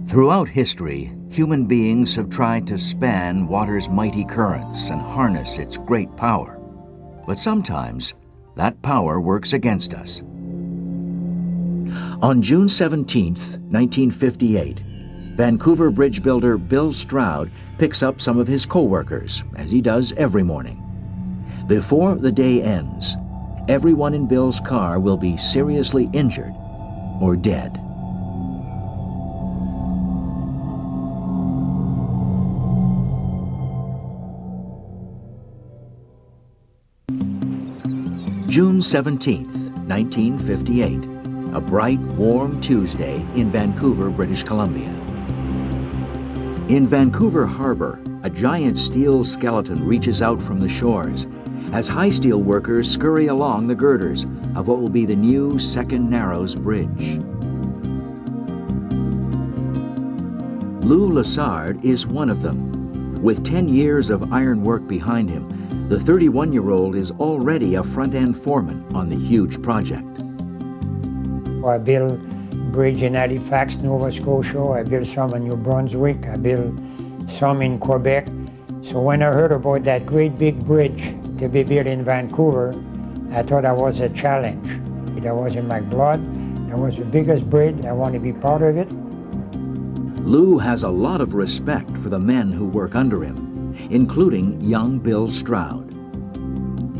Throughout history, human beings have tried to span water's mighty currents and harness its great power. But sometimes, that power works against us. On June 17, 1958, Vancouver bridge builder Bill Stroud picks up some of his co-workers, as he does every morning. Before the day ends, everyone in Bill's car will be seriously injured or dead. June 17th, 1958, a bright, warm Tuesday in Vancouver, British Columbia. In Vancouver Harbor, a giant steel skeleton reaches out from the shores as high steel workers scurry along the girders of what will be the new Second Narrows Bridge. Lou Lassard is one of them. With 10 years of iron work behind him, the 31-year-old is already a front-end foreman on the huge project. I built bridge in Halifax, Nova Scotia. I built some in New Brunswick. I built some in Quebec. So when I heard about that great big bridge to be built in Vancouver, I thought that was a challenge. That was in my blood. That was the biggest bridge. I want to be part of it. Lou has a lot of respect for the men who work under him, including young Bill Stroud.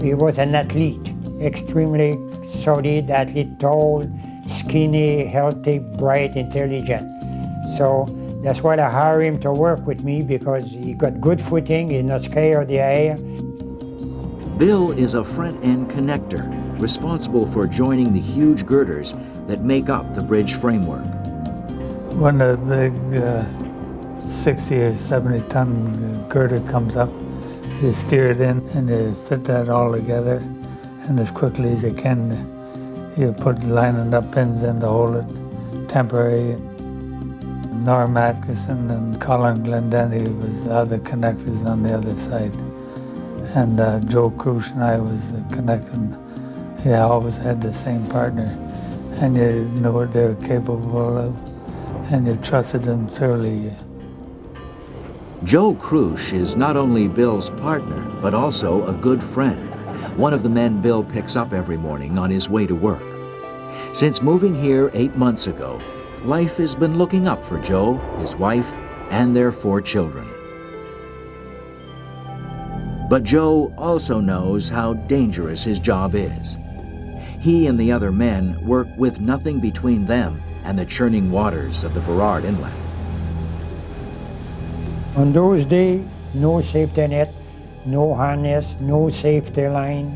He was an athlete, extremely solid athlete, tall, skinny, healthy, bright, intelligent. So that's why I hired him to work with me, because he got good footing, he's not scared of the air. Bill is a front-end connector, responsible for joining the huge girders that make up the bridge framework. When a big 60 or 70 ton girder comes up, you steer it in and you fit that all together, and as quickly as you can, you put lining up pins in to hold it temporary. Norm Atkinson and Colin Glendenny was the other connectors on the other side. And Joe Crush and I was connecting. He always had the same partner, and you knew what they were capable of, and you trusted them thoroughly. Joe Crush is not only Bill's partner, but also a good friend, one of the men Bill picks up every morning on his way to work. Since moving here 8 months ago, life has been looking up for Joe, his wife, and their 4 children. But Joe also knows how dangerous his job is. He and the other men work with nothing between them and the churning waters of the Burrard Inlet. On those days, no safety net, no harness, no safety line.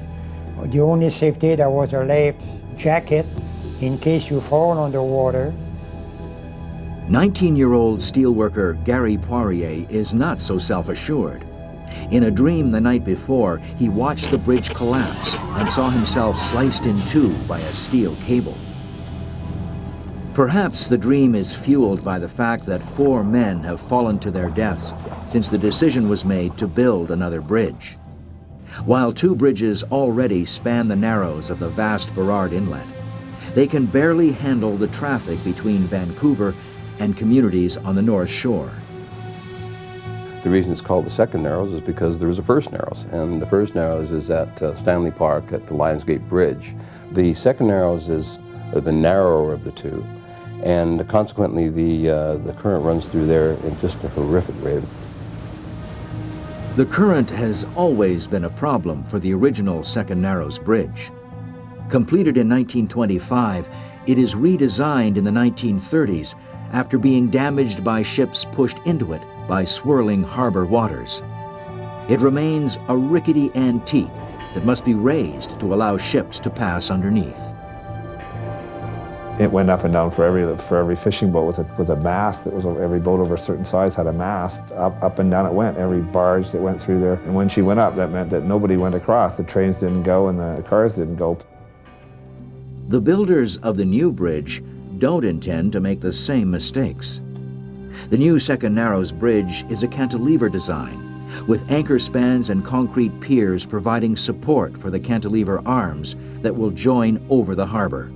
The only safety that was a life jacket in case you fall underwater. 19-year-old steelworker Gary Poirier is not so self-assured. In a dream the night before, he watched the bridge collapse and saw himself sliced in two by a steel cable. Perhaps the dream is fueled by the fact that 4 men have fallen to their deaths since the decision was made to build another bridge. While 2 bridges already span the narrows of the vast Burrard Inlet, they can barely handle the traffic between Vancouver and communities on the North Shore. The reason it's called the Second Narrows is because there was a First Narrows, and the First Narrows is at Stanley Park at the Lionsgate Bridge. The Second Narrows is the narrower of the 2, and consequently the current runs through there in just a horrific rate. The current has always been a problem for the original Second Narrows Bridge. Completed in 1925, it is redesigned in the 1930s after being damaged by ships pushed into it by swirling harbor waters. It remains a rickety antique that must be raised to allow ships to pass underneath. It went up and down for every fishing boat with a mast. That was every boat over a certain size had a mast. Up and down it went, every barge that went through there. And when she went up, that meant that nobody went across. The trains didn't go and the cars didn't go. The builders of the new bridge don't intend to make the same mistakes. The new Second Narrows Bridge is a cantilever design, with anchor spans and concrete piers providing support for the cantilever arms that will join over the harbor.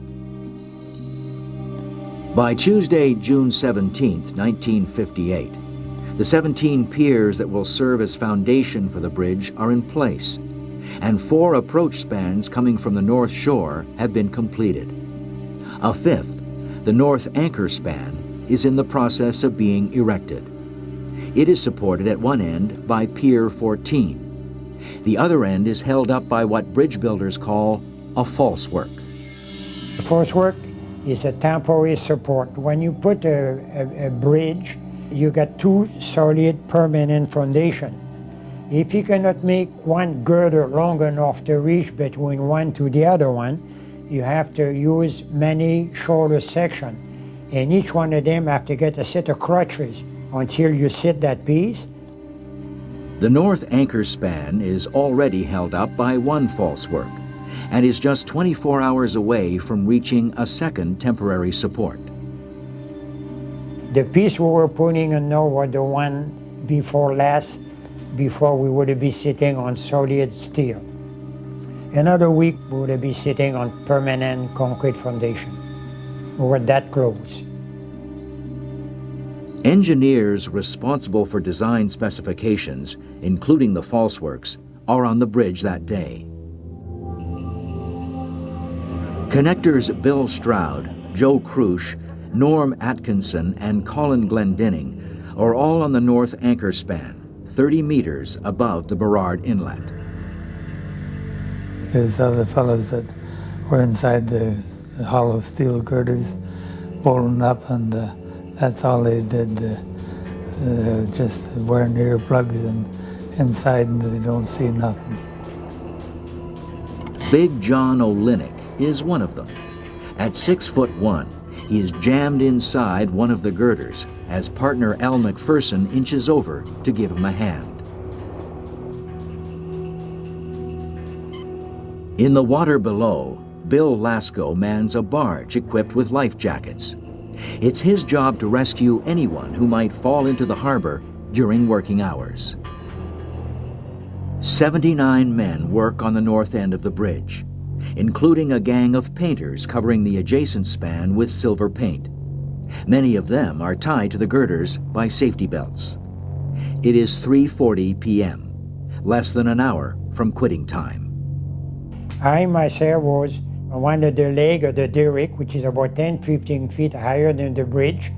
By Tuesday, June 17, 1958, the 17 piers that will serve as foundation for the bridge are in place, and 4 approach spans coming from the North Shore have been completed. A 5th, the North Anchor Span, is in the process of being erected. It is supported at one end by Pier 14. The other end is held up by what bridge builders call a falsework. The falsework is a temporary support. When you put a bridge, you got 2 solid permanent foundation. If you cannot make one girder long enough to reach between one to the other one, you have to use many shorter sections. And each one of them have to get a set of crutches until you sit that piece. The North Anchor Span is already held up by one falsework and is just 24 hours away from reaching a second temporary support. The piece we were putting in now was the one before last, before we would be sitting on solid steel. Another week we would be sitting on permanent concrete foundation. We were that close. Engineers responsible for design specifications, including the falseworks, are on the bridge that day. Connectors Bill Stroud, Joe Crush, Norm Atkinson, and Colin Glendinning are all on the North Anchor Span, 30 meters above the Burrard Inlet. There's other fellows that were inside the hollow steel girders, bolting up, and that's all they did. Just wearing earplugs and inside, and they don't see nothing. Big John O'Linick is one of them. At 6'1", he is jammed inside one of the girders as partner Al McPherson inches over to give him a hand. In the water below, Bill Lasco mans a barge equipped with life jackets. It's his job to rescue anyone who might fall into the harbor during working hours. 79 men work on the north end of the bridge, including a gang of painters covering the adjacent span with silver paint. Many of them are tied to the girders by safety belts. It is 3:40 p.m., less than an hour from quitting time. I myself was on one of the leg of the derrick, which is about 10-15 feet higher than the bridge,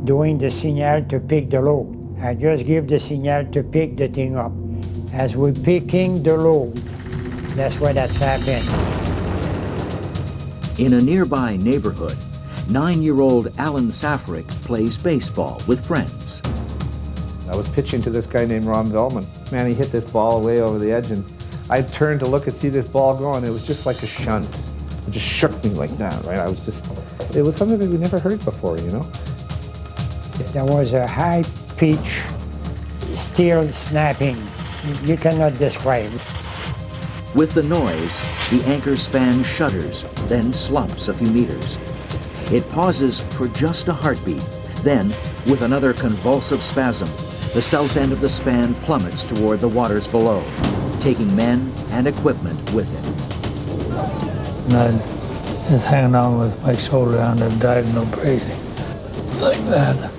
doing the signal to pick the load. I just give the signal to pick the thing up. As we're picking the load, that's what that's happened. In a nearby neighborhood, 9-year-old Alan Safrick plays baseball with friends. I was pitching to this guy named Ron Vellman. Man, he hit this ball way over the edge, and I turned to look and see this ball going. It was just like a shunt. It just shook me like that, right? It was something that we never heard before, you know? There was a high-pitch steel snapping. You cannot describe it. With the noise, the anchor span shudders, then slumps a few meters. It pauses for just a heartbeat. Then, with another convulsive spasm, the south end of the span plummets toward the waters below, taking men and equipment with it. And I was hanging on with my shoulder on the diagonal bracing, like that.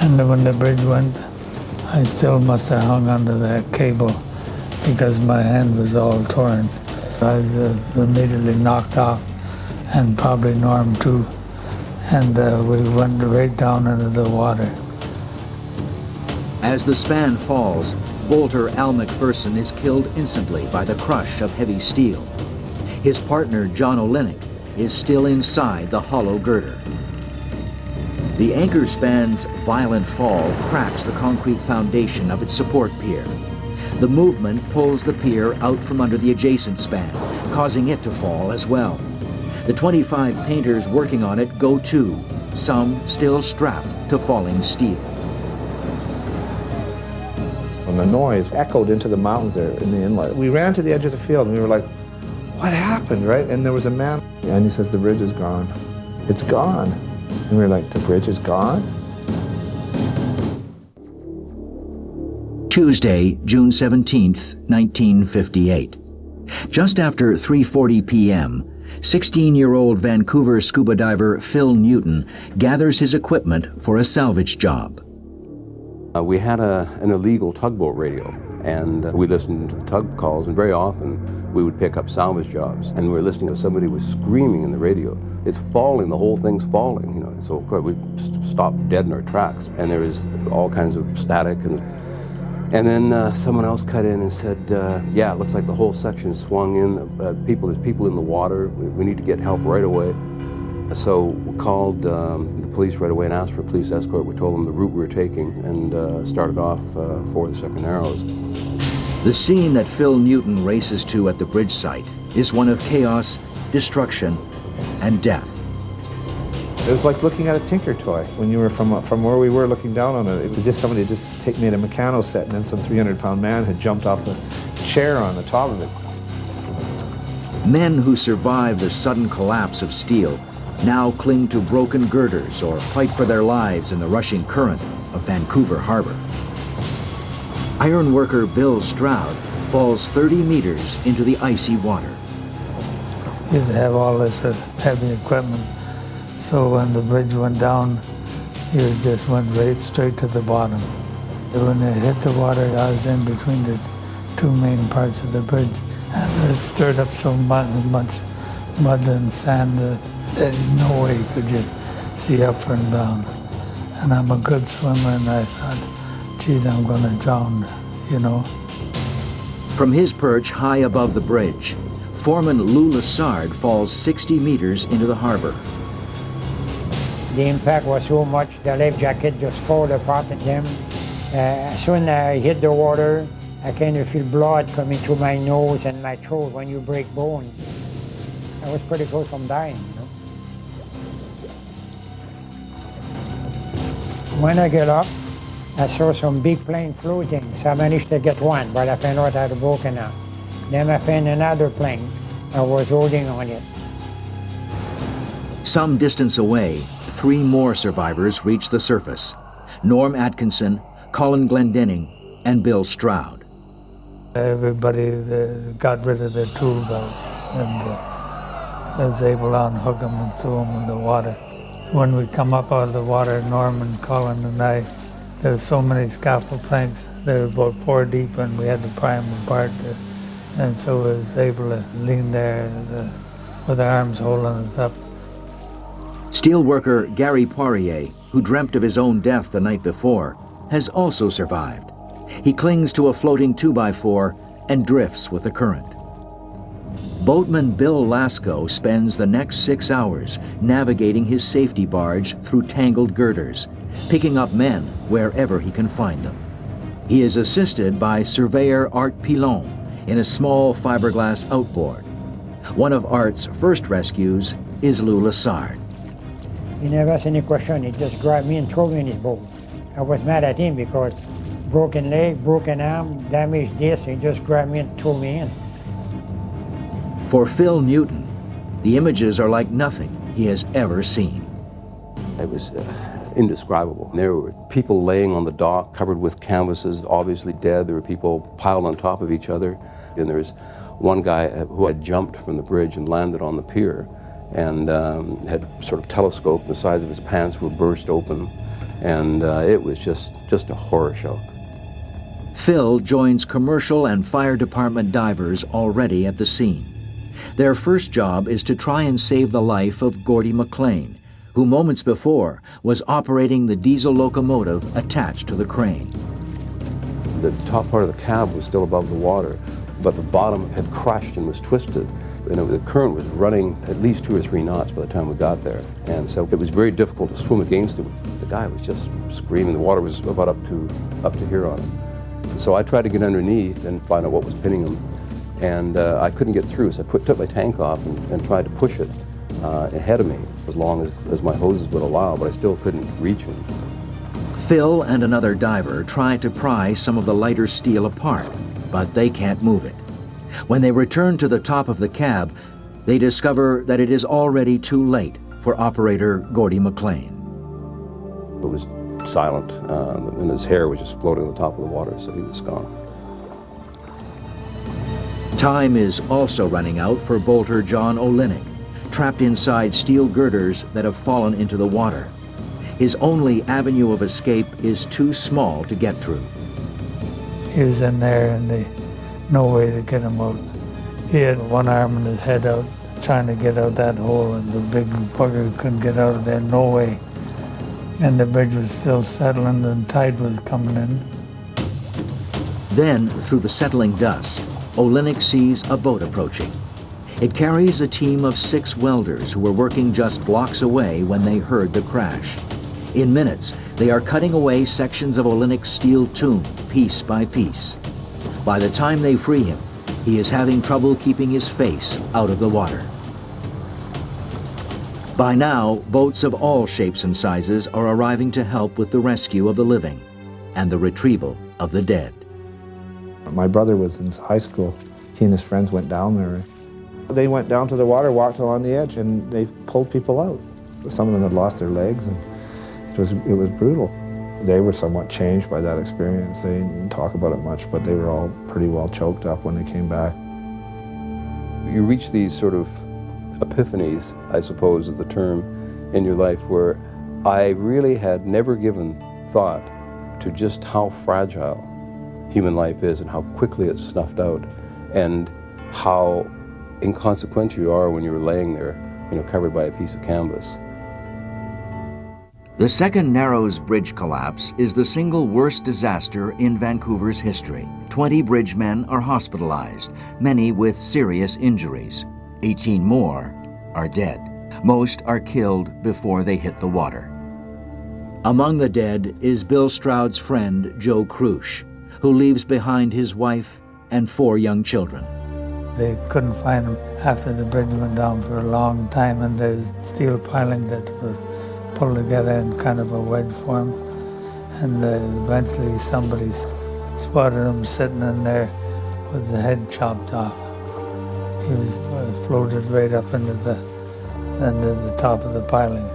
And then when the bridge went, I still must have hung onto that cable because my hand was all torn. I was immediately knocked off, and probably Norm too. And we went right down into the water. As the span falls, bolter Al McPherson is killed instantly by the crush of heavy steel. His partner, John O'Linick, is still inside the hollow girder. The anchor span's violent fall cracks the concrete foundation of its support pier. The movement pulls the pier out from under the adjacent span, causing it to fall as well. The 25 painters working on it go too, some still strapped to falling steel. When the noise echoed into the mountains there in the inlet, we ran to the edge of the field and we were like, what happened, right? And there was a man, and he says, the bridge is gone. It's gone. And we were like, the bridge is gone? Tuesday, June 17th, 1958. Just after 3:40 p.m., 16-year-old Vancouver scuba diver Phil Newton gathers his equipment for a salvage job. We had an illegal tugboat radio, and we listened to the tug calls, and very often we would pick up salvage jobs, and we were listening to somebody was screaming in the radio. It's falling, the whole thing's falling, you know. So of course we stopped dead in our tracks, and there was all kinds of static, and then someone else cut in and said, yeah, it looks like the whole section swung in. There's people in the water. We need to get help right away. So we called the police right away and asked for a police escort. We told them the route we were taking and started off for the Second Narrows. The scene that Phil Newton races to at the bridge site is one of chaos, destruction, and death. It was like looking at a tinker toy. When you were from where we were looking down on it, it was just somebody made a mechano set, and then some 300-pound man had jumped off the chair on the top of it. Men who survived the sudden collapse of steel now cling to broken girders or fight for their lives in the rushing current of Vancouver Harbor. Iron worker Bill Stroud falls 30 meters into the icy water. You'd have all this heavy equipment, so when the bridge went down, you just went right straight to the bottom. When it hit the water, I was in between the two main parts of the bridge, and it stirred up so much mud and sand that there's no way could you see up and down. And I'm a good swimmer, and I thought, geez, I'm going to drown, you know. From his perch high above the bridge, Foreman Lou Lassard falls 60 meters into the harbor. The impact was so much, the life jacket just folded apart at them. As soon as I hit the water, I kind of feel blood coming through my nose and my throat when you break bones. I was pretty close from dying, you know. When I get up, I saw some big plane floating, so I managed to get one, but I found out I had broken out. Then I found another plane. I was holding on it. Some distance away, 3 more survivors reach the surface: Norm Atkinson, Colin Glendenning, and Bill Stroud. Everybody got rid of their tool belts, and I was able to unhook them and throw them in the water. When we come up out of the water, Norm and Colin and I, there were so many scaffold planks. They were about 4 deep, and we had to pry them apart. And so I was able to lean there with our arms holding us up. Steelworker Gary Poirier, who dreamt of his own death the night before, has also survived. He clings to a floating 2x4 and drifts with the current. Boatman Bill Lasco spends the next 6 hours navigating his safety barge through tangled girders, picking up men wherever he can find them. He is assisted by surveyor Art Pilon in a small fiberglass outboard. One of Art's first rescues is Lou Lassard. He never asked any question. He just grabbed me and threw me in his boat. I was mad at him because broken leg, broken arm, damaged this. He just grabbed me and threw me in. For Phil Newton, the images are like nothing he has ever seen. It was indescribable. There were people laying on the dock covered with canvases, obviously dead. There were people piled on top of each other. And there was one guy who had jumped from the bridge and landed on the pier and had sort of telescoped. The sides of his pants were burst open. And it was just a horror show. Phil joins commercial and fire department divers already at the scene. Their first job is to try and save the life of Gordie McLean, who moments before was operating the diesel locomotive attached to the crane. The top part of the cab was still above the water, but the bottom had crushed and was twisted. And the current was running at least 2 or 3 knots by the time we got there. And so it was very difficult to swim against it. The guy was just screaming. The water was about up to here on him. So I tried to get underneath and find out what was pinning him. And I couldn't get through, so I took my tank off and tried to push it ahead of me as long as my hoses would allow, but I still couldn't reach him. Phil and another diver try to pry some of the lighter steel apart, but they can't move it. When they return to the top of the cab, they discover that it is already too late for operator Gordie McLean. It was silent, and his hair was just floating on the top of the water, so he was gone. Time is also running out for bolter John Olenek, trapped inside steel girders that have fallen into the water. His only avenue of escape is too small to get through. He was in there and no way to get him out. He had one arm and his head out, trying to get out that hole, and the big bugger couldn't get out of there, no way. And the bridge was still settling and tide was coming in. Then, through the settling dust, Olynyk sees a boat approaching. It carries a team of 6 welders who were working just blocks away when they heard the crash. In minutes, they are cutting away sections of Olynyk's steel tomb, piece by piece. By the time they free him, he is having trouble keeping his face out of the water. By now, boats of all shapes and sizes are arriving to help with the rescue of the living and the retrieval of the dead. My brother was in high school. He and his friends went down there. They went down to the water, walked along the edge, and they pulled people out. Some of them had lost their legs, and it was brutal. They were somewhat changed by that experience. They didn't talk about it much, but they were all pretty well choked up when they came back. You reach these sort of epiphanies, I suppose is the term, in your life where I really had never given thought to just how fragile human life is and how quickly it's snuffed out, and how inconsequential you are when you're laying there, covered by a piece of canvas. The second Narrows Bridge collapse is the single worst disaster in Vancouver's history. 20 bridgemen are hospitalized, many with serious injuries. 18 more are dead. Most are killed before they hit the water. Among the dead is Bill Stroud's friend, Joe Crush, who leaves behind his wife and 4 young children. They couldn't find him after the bridge went down for a long time, and there's steel piling that were pulled together in kind of a wedge form. And eventually somebody spotted him sitting in there with the head chopped off. He was floated right up into the top of the piling.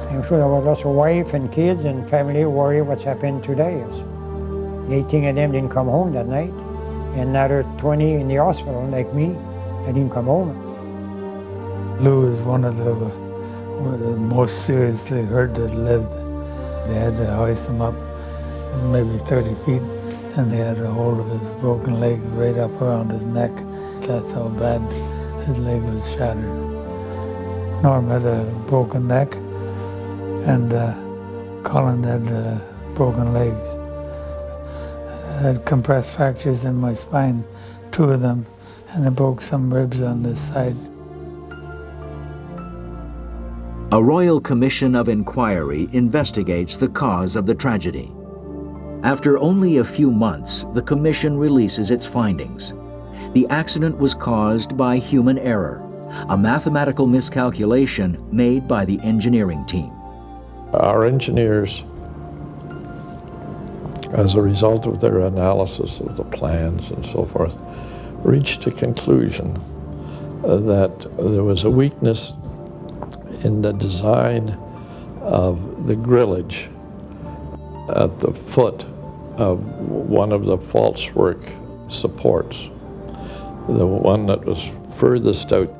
I'm sure there was also wife and kids and family worry what's happened today. 18 of them didn't come home that night, and another 20 in the hospital, like me, they didn't come home. Lou was one of the most seriously hurt that lived. They had to hoist him up maybe 30 feet, and they had a hold of his broken leg right up around his neck. That's how bad his leg was shattered. Norm had a broken neck, and Colin had broken legs. I had compressed fractures in my spine, 2 of them, and I broke some ribs on this side. A Royal Commission of Inquiry investigates the cause of the tragedy. After only a few months, the commission releases its findings. The accident was caused by human error, a mathematical miscalculation made by the engineering team. Our engineers, as a result of their analysis of the plans and so forth, reached a conclusion that there was a weakness in the design of the grillage at the foot of one of the falsework supports, the one that was furthest out.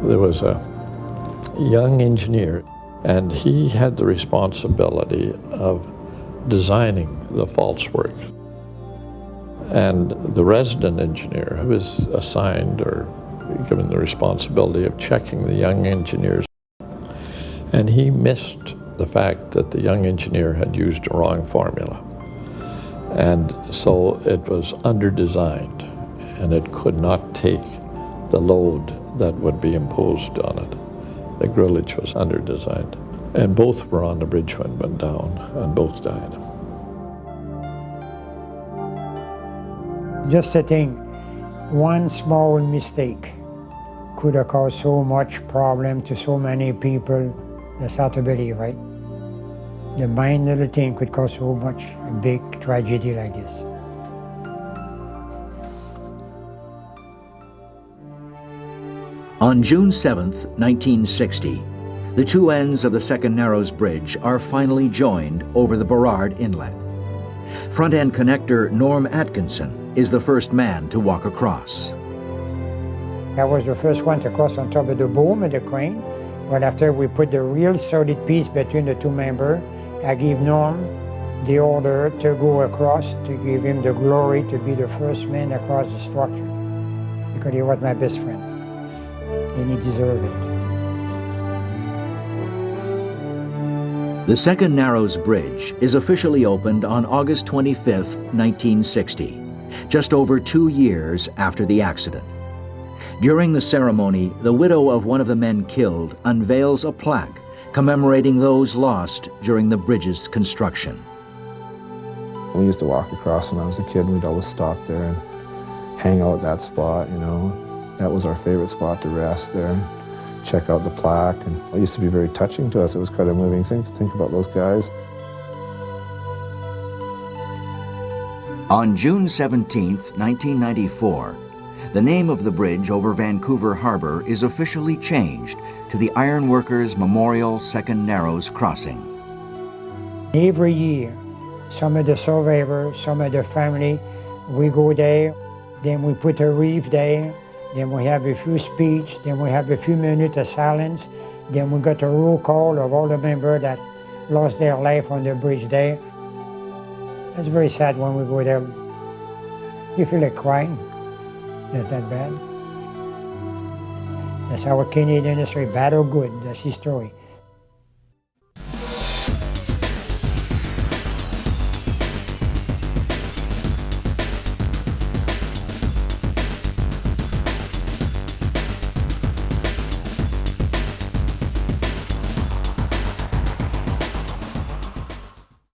There was a young engineer, and he had the responsibility of designing the falsework. And the resident engineer who was assigned or given the responsibility of checking the young engineers. And he missed the fact that the young engineer had used a wrong formula. And so it was under-designed, and it could not take the load that would be imposed on it. The grillage was under-designed. And both were on the bridge when it went down, and both died. Just to think, one small mistake could have caused so much problem to so many people. That's hard to believe, right? The mind little thing could cause so much, a big tragedy like this. On June 7th, 1960, the 2 ends of the second Narrows Bridge are finally joined over the Burrard Inlet. Front-end connector Norm Atkinson is the first man to walk across. I was the first one to cross on top of the boom of the crane. But after we put the real solid piece between the two members, I gave Norm the order to go across, to give him the glory to be the first man across the structure, because he was my best friend, and he deserved it. The Second Narrows Bridge is officially opened on August 25, 1960, just over 2 years after the accident. During the ceremony, the widow of one of the men killed unveils a plaque commemorating those lost during the bridge's construction. We used to walk across when I was a kid, and we'd always stop there and hang out at that spot, you know. That was our favorite spot to rest there and check out the plaque. And it used to be very touching to us. It was quite a moving thing to think about those guys. On June 17, 1994, the name of the bridge over Vancouver Harbor is officially changed to the Ironworkers Memorial Second Narrows Crossing. Every year, some of the survivors, some of the family, we go there, then we put a wreath there, then we have a few speech, then we have a few minutes of silence, then we got a roll call of all the members that lost their life on the bridge there. It's very sad when we go there. You feel like crying. Not that bad. That's our Canadian history, bad or good, that's his story.